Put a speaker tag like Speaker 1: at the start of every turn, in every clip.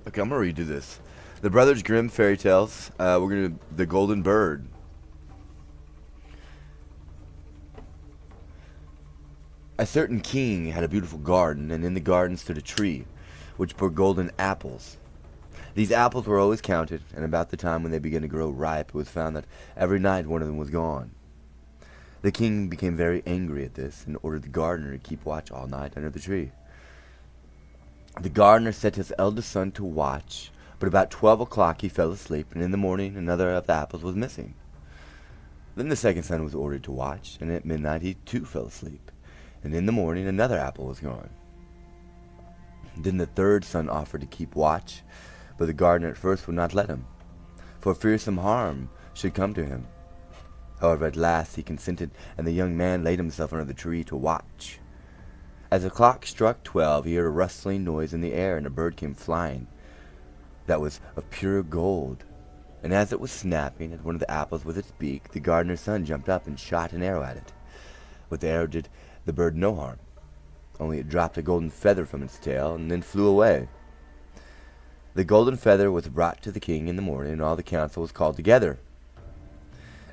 Speaker 1: Okay, I'm gonna redo this. The Brothers Grimm fairy tales. We're gonna the Golden Bird. A certain king had a beautiful garden, and in the garden stood a tree, which bore golden apples. These apples were always counted, and about the time when they began to grow ripe, it was found that every night one of them was gone. The king became very angry at this, and ordered the gardener to keep watch all night under the tree. The gardener set his eldest son to watch, but about 12 o'clock he fell asleep, and in the morning another of the apples was missing. Then the second son was ordered to watch, and at midnight he too fell asleep, and in the morning another apple was gone. Then the third son offered to keep watch, but the gardener at first would not let him, for fear some harm should come to him. However, at last he consented, and the young man laid himself under the tree to watch. As the clock struck 12, he heard a rustling noise in the air, and a bird came flying that was of pure gold. And as it was snapping at one of the apples with its beak, the gardener's son jumped up and shot an arrow at it. But the arrow did the bird no harm, only it dropped a golden feather from its tail and then flew away. The golden feather was brought to the king in the morning, and all the council was called together.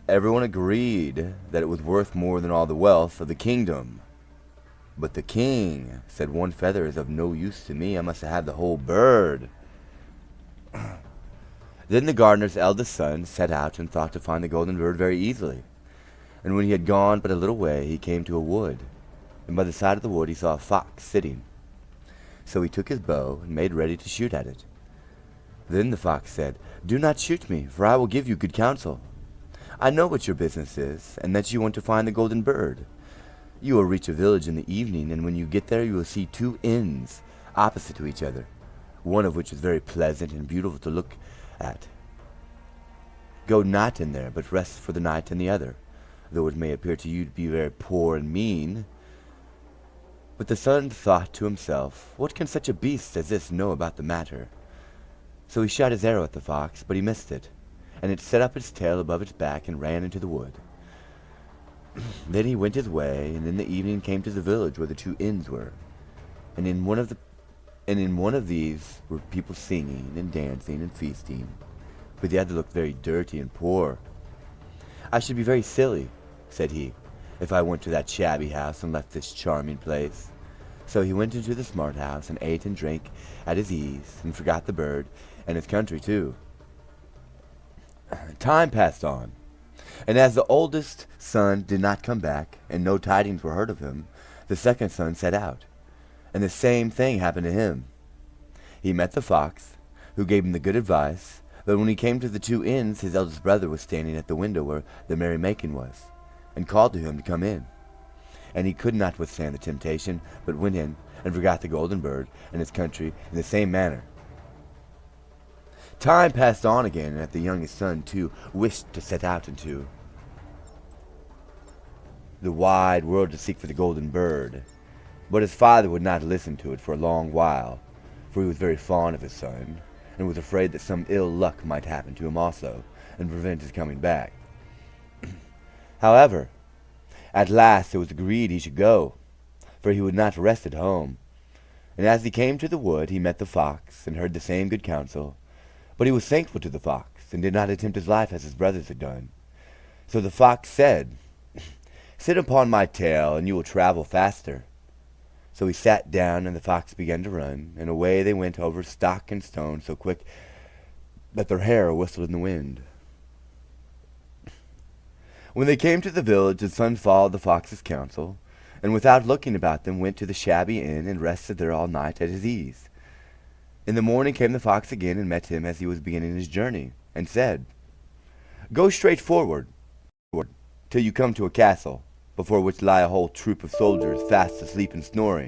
Speaker 1: Everyone agreed that it was worth more than all the wealth of the kingdom. But the king said, "One feather is of no use to me. I must have the whole bird." Then the gardener's eldest son set out and thought to find the golden bird very easily. And when he had gone but a little way, he came to a wood, and by the side of the wood he saw a fox sitting. So he took his bow and made ready to shoot at it. Then the fox said, "Do not shoot me, for I will give you good counsel. I know what your business is, and that you want to find the golden bird. You will reach a village in the evening, and when you get there you will see two inns opposite to each other, one of which is very pleasant and beautiful to look at. Go not in there, but rest for the night in the other, though it may appear to you to be very poor and mean." But the son thought to himself, "What can such a beast as this know about the matter?" So he shot his arrow at the fox, but he missed it, and it set up its tail above its back and ran into the wood. Then he went his way, and in the evening came to the village where the two inns were, and in one of these were people singing and dancing and feasting, but the other looked very dirty and poor. "I should be very silly," said he, "if I went to that shabby house and left this charming place." So he went into the smart house and ate and drank at his ease, and forgot the bird and his country too. Time passed on, and as the oldest son did not come back, and no tidings were heard of him, the second son set out, and the same thing happened to him. He met the fox, who gave him the good advice, but when he came to the two inns, his eldest brother was standing at the window where the merrymaking was, and called to him to come in. And he could not withstand the temptation, but went in, and forgot the golden bird and his country in the same manner. Time passed on again, and the youngest son, too, wished to set out into the wide world to seek for the golden bird. But his father would not listen to it for a long while, for he was very fond of his son, and was afraid that some ill luck might happen to him also, and prevent his coming back. However, at last it was agreed he should go, for he would not rest at home. And as he came to the wood, he met the fox, and heard the same good counsel. But he was thankful to the fox, and did not attempt his life as his brothers had done. So the fox said, "Sit upon my tail, and you will travel faster." So he sat down, and the fox began to run, and away they went over stock and stone so quick that their hair whistled in the wind. When they came to the village, the son followed the fox's counsel, and without looking about them went to the shabby inn, and rested there all night at his ease. In the morning came the fox again, and met him as he was beginning his journey, and said, "Go straight forward till you come to a castle, before which lie a whole troop of soldiers fast asleep and snoring.